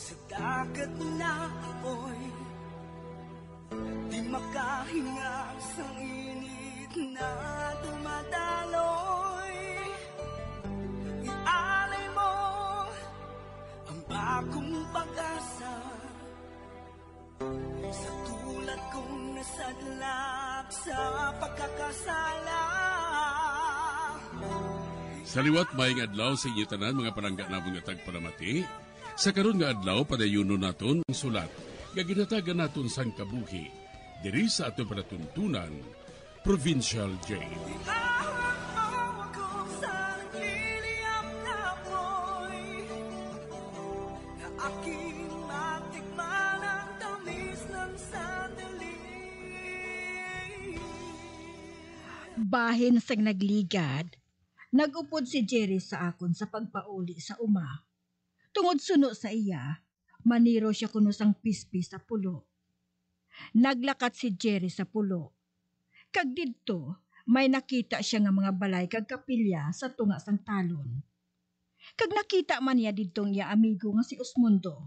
Sa dagat na apoy, di makahinga sa init na dumadaloy. Ialay mo ang bagong pag-asa sa tulad kong nasadlak sa pagkakasala. Sa liwat maing adlaw sa inyo tanan mga palangga na mga tagpalamati. Sa karon nga adlaw padayuno naton ang sulat nga ginatagan naton sang kabuhi diri sa ato panatuntunan Provincial Jail. Bahin sang nagligad, nagupod si Jerry sa akon sa pagpauli sa uma. Tungod suno sa iya, maniro siya kuno sang pispi sa pulo. Naglakat si Jerry sa pulo. Kag didto, may nakita siya nga mga balay kag kapilya sa tunga sang talon. Kag nakita man niya didtong iya amigo nga si Osmundo.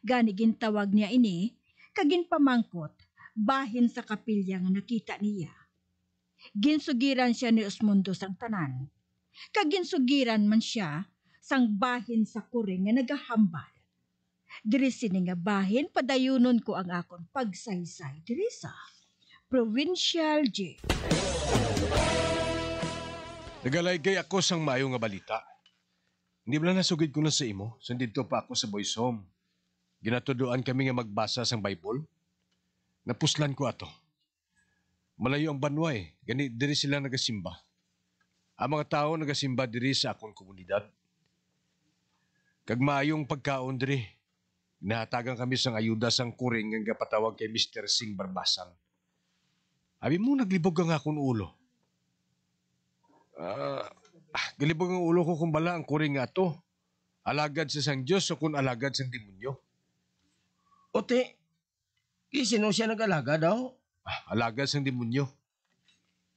Gani gintawag niya ini, kag ginpamangkot, bahin sa kapilya nga nakita niya. Ginsugiran siya ni Osmundo sang tanan. Kag ginsugiran man siya sang bahin sa kuring nga nagahambal. Diri sini nga bahin padayunon ko ang akon pagsaysay diri sa Provincial Jail. Nagalaygay ako sang maayo nga balita. Hindi ba nasugid ko na sa imo? Sandito pa ako sa boys home. Ginatuduan kami nga magbasa sang Bible. Napuslan ko ato. Malayo ang banway, gani diri sila nagasimba. Ang mga tao nagasimba diri sa akong komunidad. Kag maayong pagkaon diri. Nahatagan kami sang ayuda sang kuring nga patawag kay Mr. Sing Barbasan. Abi mo naglibog ang akong ulo. Galibog ang ulo ko kung bala ang kuring nga to. Alagad sa sang Diyos o kung alagad sang demonyo. Ote, sino siya nag-alaga daw? Alagad sang demonyo.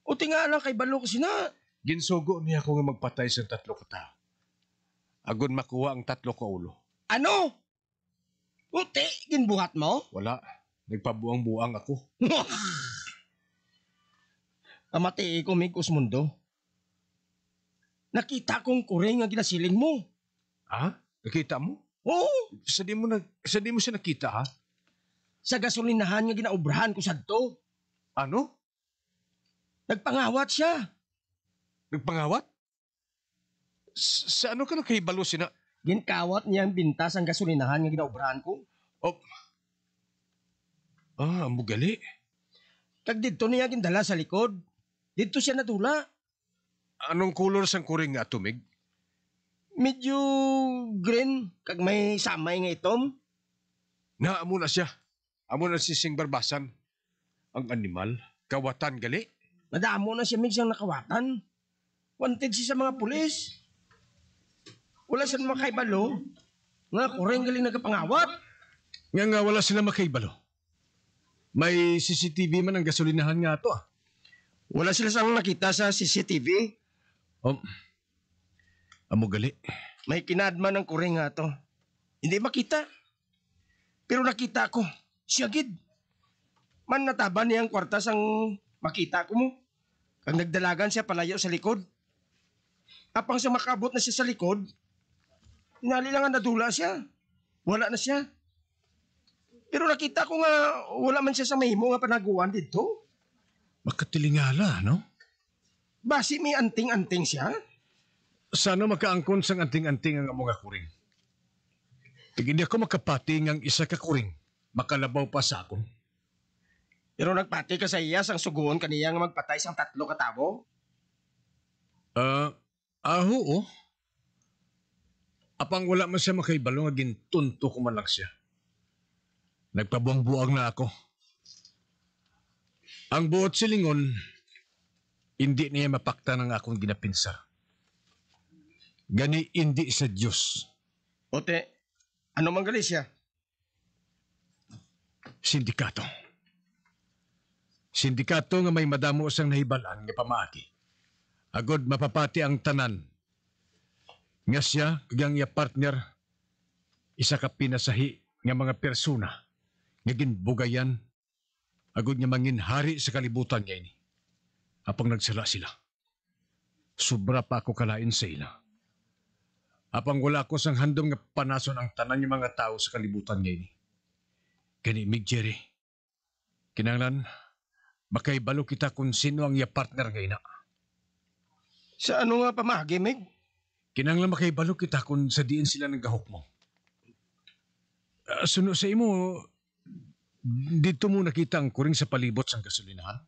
Ote nga lang kay balo kasi na. Ginsugo niya ako nga magpatay sa 3 ka tao. Agon makuha ang 3 ka ulo. Ano? Ote, ginbuhat mo? Wala. Nagpabuang-buang ako. Amati ko, Mig Osmundo. Nakita kong kuring nga ginasiling mo. Ha? Nakita mo? Oo. Sa di mo siya nakita, ha? Sa gasolinahan nga ginaubrahan ko sadto. Ano? Nagpangawat siya. Nagpangawat? Sa ano ka nakahibalo sina? Ginkawat niya ang bintas ang gasolinahan nga ginaubrahan ko. Oh. Ang bugali. Kag dito niya gindala sa likod. Dito siya natula. Anong color sang kuring nga tumig? Medyo green, kag may samay nga itom. Amo na siya. Amo na si Sing Barbasan. Ang animal, kawatan gali. Madamo na siya siyang nakawatan. Wanted siya sa mga pulis. Wala siya makaibalo. Nga kuring galing nagapangawat. Nga wala sila makaibalo. May CCTV man ang gasolinahan nga to, ah. Wala sila sang nakita sa CCTV. Amo gali. May kinadman ng kuring nga to. Hindi makita. Pero nakita ko, siya gid. Man nataban niya ang kwarta sang makita ko mo. Kag nagdalagan siya palayo sa likod. Apang sa makabot na siya sa likod, inali lang ang nadula siya. Wala na siya. Pero nakita ko nga wala man siya sa mahimo nga panaguan dito. Makatilingala, no? Basi may anting-anting siya. Sana makaangkon sang anting-anting ang mga kuring. Pag hindi ako makapating ang isa ka kuring, makalabaw pa sa akon. Pero nagpati ka sa iya sang suguon kaniya nga magpatay sang 3 ka tao? Oo. Apang wala man siya makaibalo nga gintunto ko man lang siya. Nagpabuang-buang na ako. Ang buot silingon, hindi niya mapakta ng akong ginapinsa. Gani hindi sa Diyos. Ote, ano man gali siya? Sindikato. Sindikato nga may madamo sang nahibalan nga pamaagi. Agod mapapati ang tanan. Nga siya, kagang iya partner, Isa ka pinasahi nga mga persona nga ginbugayan agud nga mangin hari sa kalibutan nga ini. Apang nagsala sila. Sobra pa ako kalain sa ila. Apang wala ko sang handom nga panason ang tanan ng mga tao sa kalibutan nga ini. Kani Mig Jerry, kinanglan, makaibalo kita kung sino ang iya partner nga ina. Sa ano nga pamagi, Meg? Kinanglan makaibalo kita kung sa diin sila nagahok mo. Suno sa imo, dito mo nakita ang kuring sa palibot sang gasolinahan?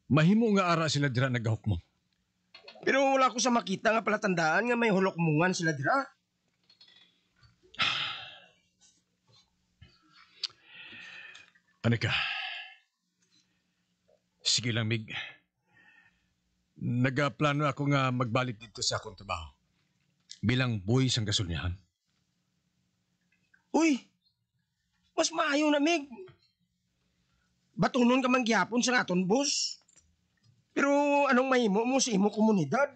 Mahimo nga ara sila dira nagahok mo. Pero wala ko sa makita nga palatandaan nga may hulokmungan sila dira. Anika, sige lang, Mig. Nagaplano ako nga magbalik dito sa akong trabaho. Bilang boy sang gasolinahan. Uy, mas maayo na, Meg. Batunon ka man gyapon sa aton boss. Pero anong mahimo mo sa imo komunidad?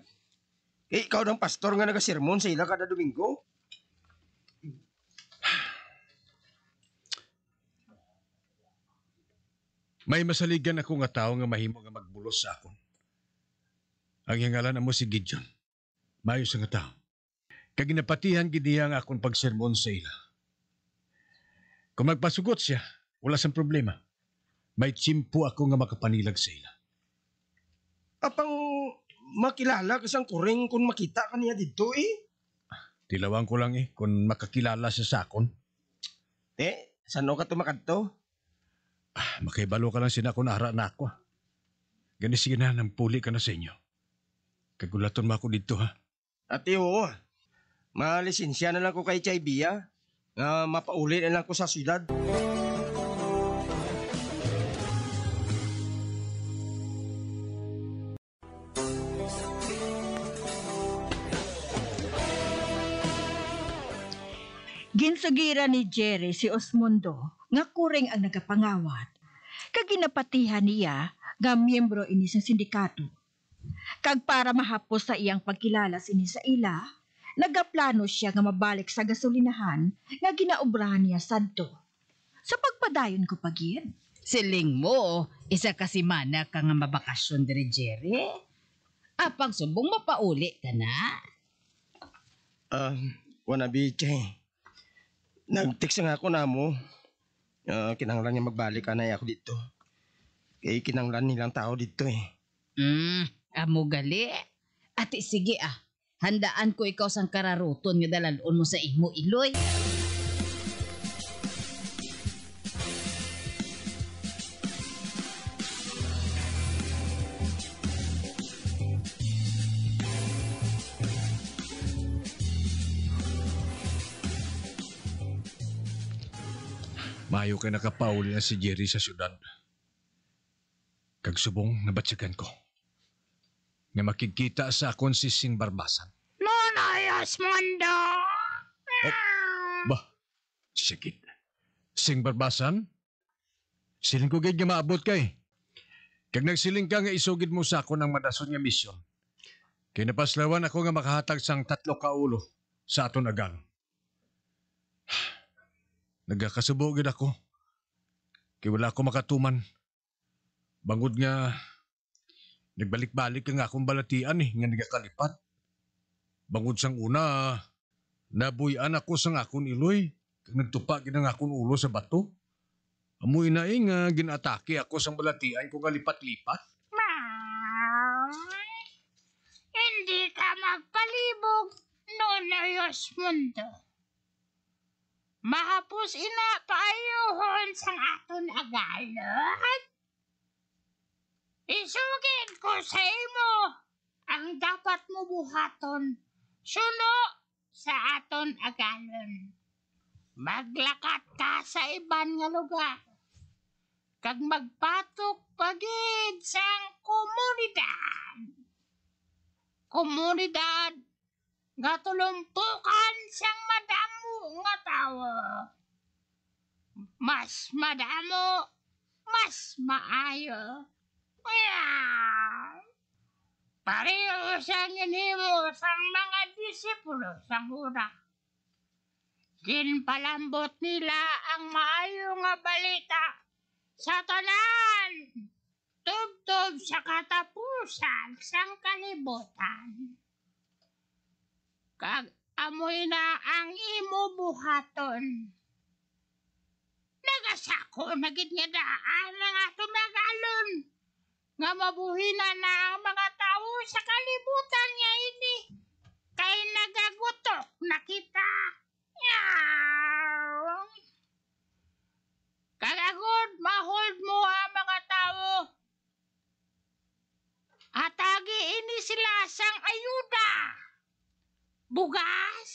Eh, ikaw ng pastor nga nagasermon sa ila kada Domingo. May masaligan ako nga tao nga mahimo nga magbulos sa akon. Ang hingalan mo si Gideon. Mayo sa nga tao. Kaginapatihan gidiya nga akong pagsermon sa ila. Kung magpasugot siya, wala sang problema. May tsimpo ako nga makapanilag sa ila. Apang makilala ka sang kuring kung makita ka niya dito eh. Tilawang ko lang kung makakilala siya sa akon. Sano ka tumakad to? Makaibalo ka lang sina kung ara na ako. Gani sige na, nang puli ka na sa inyo. Kagulaton mo ako dito ha. Ate oo, malisensya na lang ko kay Chaybia. Mapauli na lang ko sa syudad. Ginsugira ni Jerry si Osmundo nga kuring ang nagapangawat. Kaginapatihan niya nga miyembro ini sa sindikato. Kag para mahapos sa iyang pagkilala sini sa ila, nagaplano siya nga mabalik sa gasolinahan nga ginaubrahan niya sadto. Sa pagpadayon ko pagid. Siling mo, isa kasi mana ka nga mabakasyon diri Jerry. Apang subong mapauli ka na. Wanabi, Chay. Nag-text nga ako na mo. Kinanglan niya magbalik ka na ako dito. Kaya kinanglan nilang tao dito eh. Amo gali. Ati sige handaan ko ikaw sang kararuton nga dalalon mo sa imo iloy. Mayo kay nakapauli na si Jerry sa syudad. Kag subong nabatsigan ko. Nga makikita sa akon si Sing Barbasan. Nonayas Mondo! Sikit. Sing Barbasan? Siling ko gayud nga maabot kay. Kag nagsiling ka nga isugid mo sa akon ang madason nga misyon. Kay napaslawan ako nga makahatag sang 3 ka ulo sa aton agang. Nagakasubo gid ako. Kay wala ako makatuman. Bangod nga nagbalik-balik nga akong balatian nga nagakalipat. Bangod sang una, nabuyan ako sang akong iloy. Kag nagtupa gid ang akong ulo sa bato. Amoy na nga ginatake ako sang balatian ko nga lipat-lipat. Hindi ka magpalibog, Nonayas Mondo. Mahapos ina paayuhon sang aton agalon. Isugid ko sa imo ang dapat mo buhaton suno sa aton agalon. Maglakat ka sa iban nga lugar kag magpatok pagid sang komunidad nga tulumpukan sang madamo nga tawo. Mas madamo, mas maayo. Pareho sang inhimo sang mga disipulo sang una. Ginpalambot nila ang maayo nga balita sa tanan tubtob sa katapusan sang kalibutan. Kag amoy na ang imo buhaton. Nagasako na gid nga daan ang atong nagalon nga mabuhinan na ang mga tawo sa kalibutan nga ini kay nagagutok na kita. Yaw! Kagagod mahold mo ang mga tawo. Atagi ini sila sang ayuda. Bugas,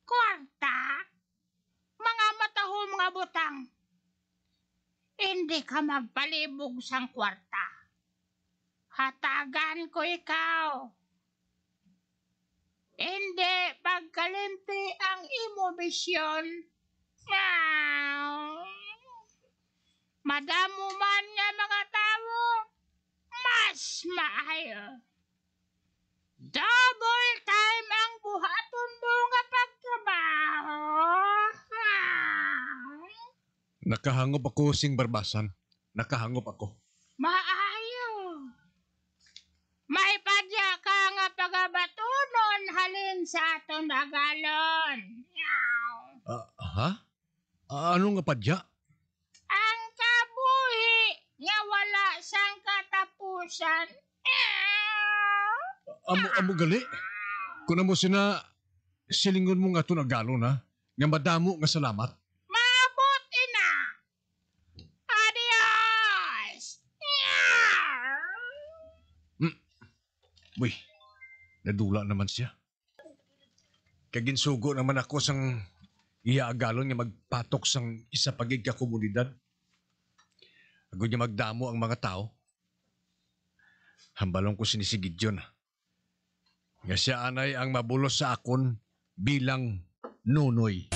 kwarta, mga matahol mga butang. Hindi ka magpalibog sang kwarta. Hatagan ko ikaw. Hindi pagkalimti ang imo misyon. Madamo man nga mga tao, mas maayo. Double time ang buhaton mo nga pagtrabaho. Nakahangop ako sing barbasan. Nakahangop ako. Maayo. May padya ka nga pagabatunon halin sa aton agalon. Ha? Ano nga padya? Ang kabuhi nga wala sang katapusan. Amo gali. Kung mo sina silingon mo nga ito na galo na, nga madamo nga salamat. Maabot ina. Adios. Uy, nadula naman siya. Kaginsugo naman ako sang iaagalon nga magpatok sang isa pagig ka komunidad. Agud niya magdamo ang mga tao. Hambalong ko sinisigid yun. Nga siya anay ang mabulos sa akon bilang nunoy.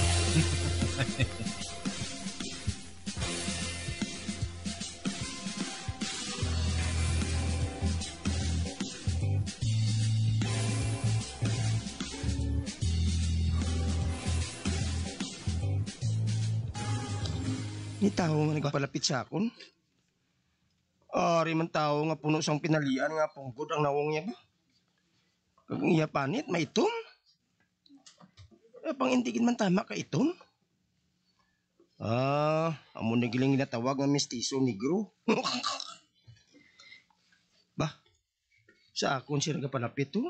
Ni tao nga nagpalapit sa akon. Ari man tao nga puno sang pinalian nga punggod ang nawong niya ba? Kag iya panit, maitom. Pangintigin man tama ka itom. Amo na giling ginatawag nga mestizo negro. Bah, sa akon siya nagpalapit to.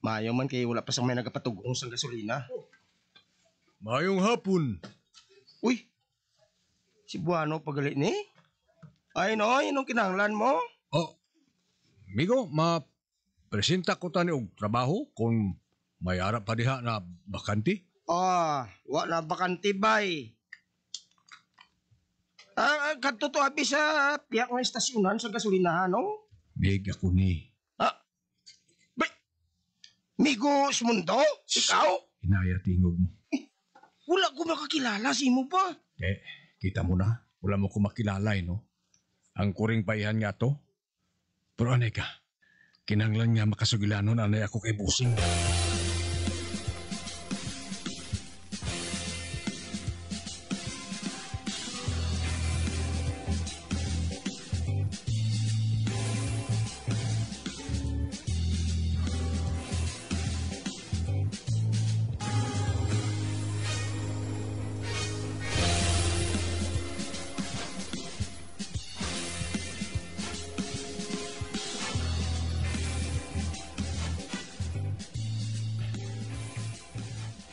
Mayaw man kay wala pa sang may nagapatugong sang gasolina. Mayong hapon. Uy, si Buano pagali ni? Ay no, inong kinahanglan mo? Oh, migo, presenta ko tani og trabaho kung may arap pa diha na bakanti. Wa na bakante bay. Kadto to abi sa piyak ng estasyonan sa gasolinahan, no? Big ako ni. Bay, Migo Sumundo? Ikaw? Hinaya tingog mo. Wala ko makakilala si mo pa. Kita mo na. Wala mo ko makilala, no? Ang kuring paihan nga to. Pero anay ka, kinanglan nga makasugilanon anay ako kay Busing.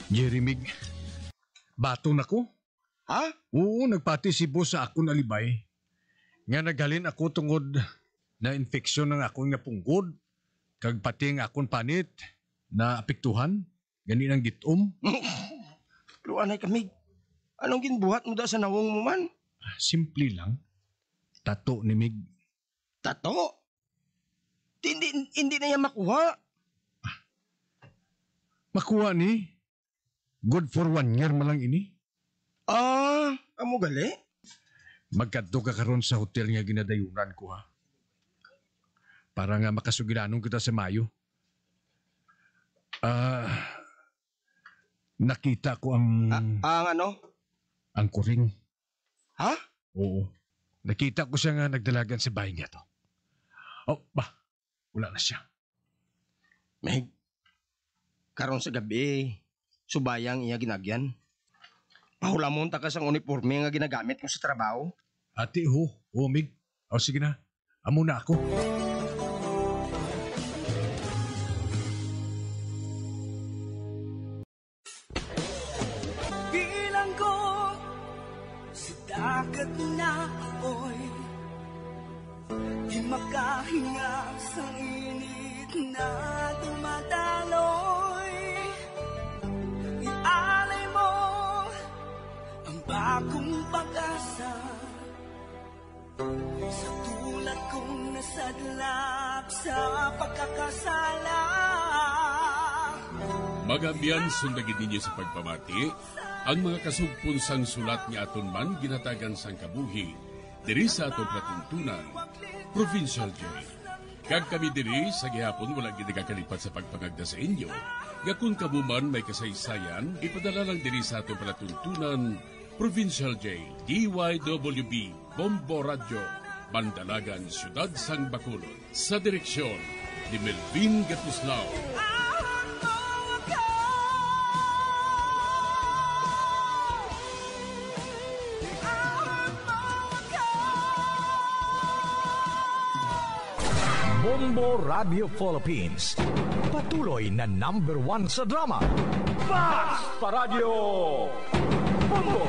Jeremy, bato na ko. Ha? Oo, nagpati si boss sa akong alibay. Nga naghalin ako tungod na infeksyon ng akong nga punggod. Kag pati ang akong panit na apektuhan. Gani ng gitom. Pero anay kami, anong ginbuhat mo da sa nawong mo man? Simple lang. Tato ni Mig. Tato? Hindi na yan makuha. Makuha ni. Good for 1 year malang ini. Amo gali? Magkadto ka karon sa hotel nga ginadayunan ko ha. Para nga makasugilanon kita sa Mayo. Nakita ko ang Ang ano? ang kuring. Ha? Oo. Nakita ko siya nga nagdalagan sa bahay niya to. Oh, wala na siya. Meg, karon sa gabi, subayang iya ginagyan. Pahulamon ta ka sang uniforme nga ginagamit ko sa trabaho. Ati Mig. O sige na, amo na ako. Bilang ko sa dagat na apoy, di makahinga sa init na dumadaloy. Ialay mo ang bagong pag-asa sa tulad kong nasadlak sa pagkakasala. Magambyan sundagin ninyo sa pagpamati ang mga kasugpon sang sulat ni aton man ginatagan sang kabuhi diri sa aton platuntunan, Provincial Joy. Kag kami diri sa gihapon wala gid nakakalipat sa pagpangagda sa inyo. Gakun kabuman may kasaysayan, ipadala lang diri sa aton platuntunan, Provincial J, DYWB, Bombo Radio, Bandalagan, Siyudad Sang Bacolod. Sa direksyon ni Melvin Gatuslao. Bombo Radio Philippines. Patuloy na #1 sa drama. Fast pa Radio! Bombo!